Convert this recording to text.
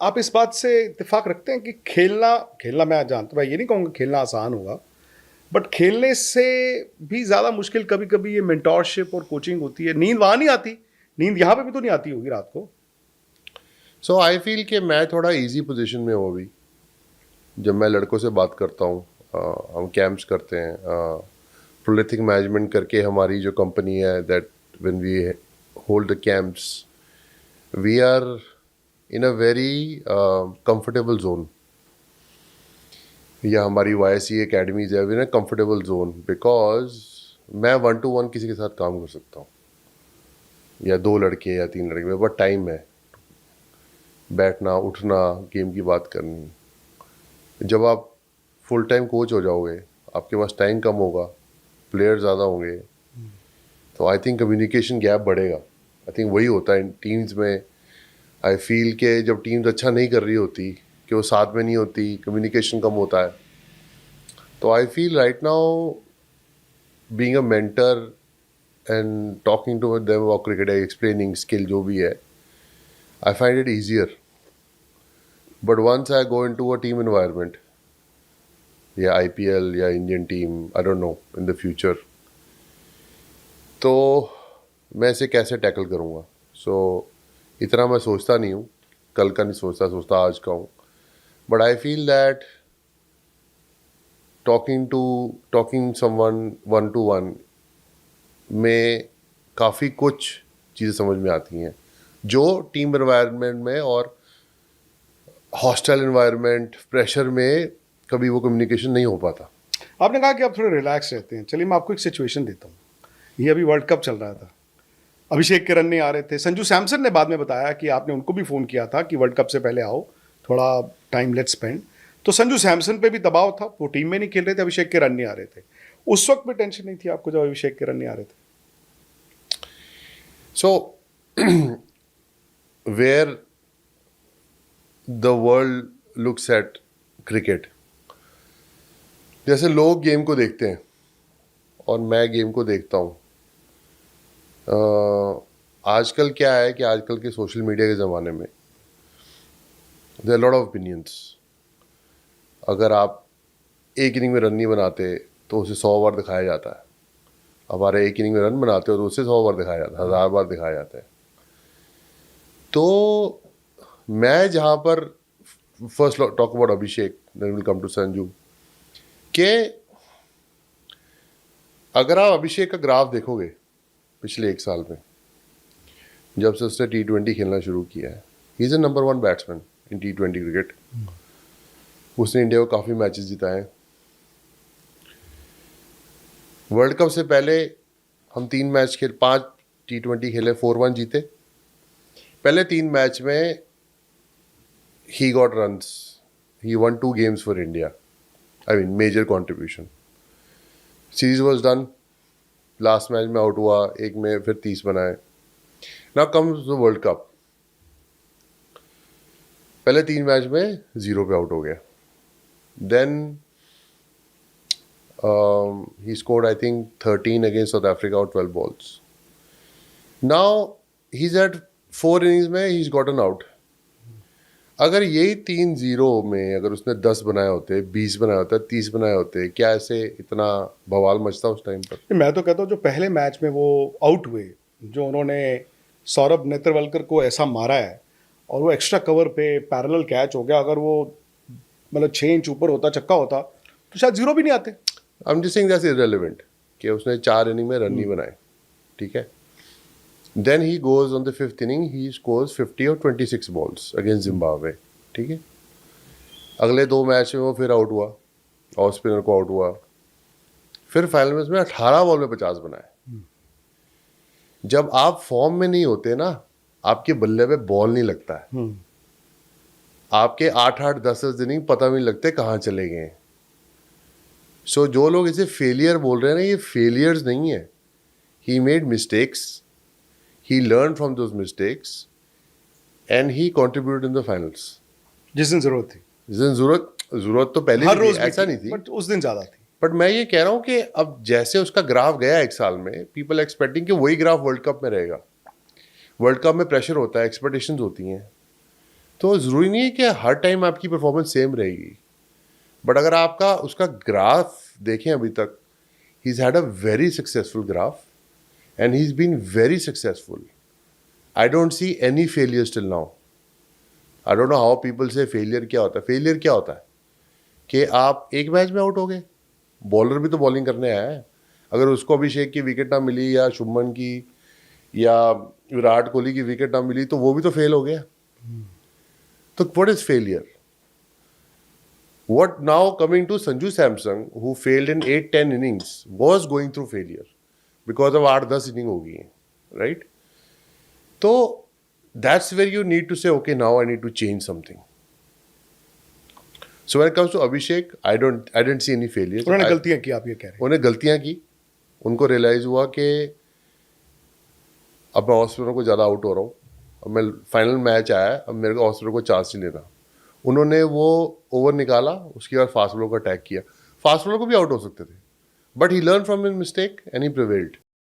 आप इस बात से इत्तेफाक रखते हैं कि खेलना खेलना मैं जानता हूँ, मैं ये नहीं कहूँगा खेलना आसान होगा, बट खेलने से भी ज़्यादा मुश्किल कभी कभी ये मेंटोरशिप और कोचिंग होती है। नींद वहाँ नहीं आती, नींद यहाँ पे भी तो नहीं आती होगी रात को। सो आई फील कि मैं थोड़ा इजी पोजीशन में हूँ अभी। जब मैं लड़कों से बात करता हूँ, हम कैंप्स करते हैं, प्रोलिथिक मैनेजमेंट करके हमारी जो कंपनी है, that when we hold the camps we are in a very comfortable zone. या हमारी YSC एकेडमीज है, we in a comfortable zone because मैं 1-to-1 किसी के साथ काम कर सकता हूँ, या 2 लड़के या 3 लड़के, मेरे पास टाइम है बैठना उठना, गेम की बात करनी। जब आप फुल टाइम कोच हो जाओगे, आपके पास टाइम कम होगा, प्लेयर ज़्यादा होंगे, तो आई थिंक कम्युनिकेशन गैप बढ़ेगा। आई थिंक वही होता है इन टीम्स में। आई फील के जब टीम्स अच्छा नहीं कर रही होती, कि वो साथ में नहीं होती, कम्युनिकेशन कम होता है। तो I feel right now being a mentor and talking to them about cricket, explaining skill जो भी है, I find it easier. But once I go into a team environment, या IPL या Indian team, I don't know in the future, तो मैं इसे कैसे tackle करूँगा। सो इतना मैं सोचता नहीं हूँ, कल का नहीं सोचता, सोचता आज का हूँ। But I feel that talking someone 1-to-1 में काफ़ी कुछ चीज़ें समझ में आती हैं जो टीम एनवायरनमेंट में और हॉस्टाइल एनवायरनमेंट प्रेशर में कभी वो कम्युनिकेशन नहीं हो पाता। आपने कहा कि आप थोड़े रिलैक्स रहते हैं, चलिए मैं आपको एक सिचुएशन देता हूँ। ये अभी वर्ल्ड कप चल रहा था, अभिषेक के रन नहीं आ रहे थे। संजू सैमसन ने बाद में बताया कि आपने उनको भी फ़ोन किया था कि वर्ल्ड कप से पहले आओ, थोड़ा टाइम लेट्स स्पेंड। तो संजू सैमसन पे भी दबाव था, वो टीम में नहीं खेल रहे थे, अभिषेक के रन नहीं आ रहे थे। उस वक्त भी टेंशन नहीं थी आपको जब अभिषेक के रन नहीं आ रहे थे? So where the world looks at cricket, जैसे लोग गेम को देखते हैं और मैं गेम को देखता हूँ। आजकल क्या है कि आजकल के सोशल मीडिया के ज़माने में देयर लॉट ऑफ ओपिनियंस। अगर आप एक इनिंग में रन नहीं बनाते तो उसे 100 बार दिखाया जाता है। हमारे एक इनिंग में रन बनाते हो तो उसे 100 बार दिखाया जाता है, 1000 बार दिखाया जाता है। तो मैं जहाँ पर first talk about Abhishek, then will come to Sanju, कि अगर आप अभिषेक का ग्राफ देखोगे पिछले 1 साल में, जब से उसने T20 खेलना शुरू किया है, he is a number 1 batsman in T20 cricket. उसने इंडिया को काफ़ी मैचेस जिताए हैं। वर्ल्ड कप से पहले हम 5 T20 खेले, 4-1 जीते। पहले 3 मैच में ही got runs, he won 2 games for India, I mean major contribution. Series was done, last match में आउट हुआ, एक में फिर 30 बनाए। Now comes the world cup, पहले 3 मैच में 0 पे आउट हो गया। Then he scored I think 13 against South Africa out 12 balls. Now he's at 4 innings में he's gotten out. अगर यही 3-0 में अगर उसने 10 बनाए होते, 20 बनाए होते, 30 बनाए होते, क्या ऐसे इतना बवाल मचता उस टाइम पर? मैं तो कहता हूँ जो पहले मैच में वो आउट हुए, जो उन्होंने सौरभ नेत्रवलकर को ऐसा मारा है और वो एक्स्ट्रा कवर पे पैरेलल कैच हो गया, अगर वो मतलब 6 इंच ऊपर होता, छक्का होता, तो शायद 0 भी नहीं आते। I am just saying that's irrelevant कि उसने 4 इनिंग में रन नहीं बनाए, ठीक है। Then he goes on the 5th inning, he scores 50 और 26 बॉल्स अगेंस्ट जिम्बाब्वे, ठीक है। अगले 2 मैच में वो फिर आउट हुआ, ऑफ स्पिनर को आउट हुआ, फिर फाइनल में उसमें 18 बॉल में 50 बनाए। जब आप फॉर्म में नहीं होते ना, आपके बल्ले पे बॉल नहीं लगता है, आपके 8-8 10-10 इनिंग पता भी नहीं लगते कहाँ चले गए। सो जो लोग इसे फेलियर बोल रहे हैं ना, ये फेलियर्स नहीं है। He made mistakes, he learn from those mistakes and he contributed in the finals. जिस दिन जरूरत थी, जिस दिन जरूरत तो पहले हर भी रोज थी, ऐसा नहीं थी, बट उस दिन ज्यादा थी। बट मैं ये कह रहा हूँ कि अब जैसे उसका ग्राफ गया 1 साल में, पीपल एक्सपेक्टिंग कि वही ग्राफ वर्ल्ड कप में रहेगा। वर्ल्ड कप में प्रेशर होता है, एक्सपेक्टेशंस होती हैं। तो ज़रूरी नहीं है कि हर टाइम आपकी परफॉर्मेंस सेम रहेगी, बट अगर आपका उसका ग्राफ देखें अभी तक, he had a very successful graph and he is been very successful. I don't see any failures till now. I don't know how people से फेलियर क्या होता है. फेलियर क्या होता है कि आप एक मैच में आउट हो गए. बॉलर भी तो बॉलिंग करने आया है. अगर उसको अभिषेक की विकेट ना मिली या शुभमन की या विराट कोहली की विकेट ना मिली तो वो भी तो फेल हो गया. तो what is failure? What now coming to Sanju Samson, who failed in 8-10 innings, was going through failure because of 8-10 inning हो गई हैं, right? तो that's where you need to say, okay, now I need to change something. So when it comes to Abhishek, I didn't see any failures. उन्होंने गलतियां की, आप ये कह रहे हैं. उन्हें गलतियां की, उनको रियलाइज हुआ कि अब मैं ऑफ स्पिनर को ज़्यादा आउट हो रहा हूँ, अब मैं फाइनल मैच आया है, अब मेरे को ऑफ स्पिनर को चांस नहीं लेना. उन्होंने वो ओवर निकाला, उसके बाद फास्ट बॉलर को अटैक किया. फास्ट बॉलर को भी आउट हो सकते थे, but he learn from his mistake and he prevailed.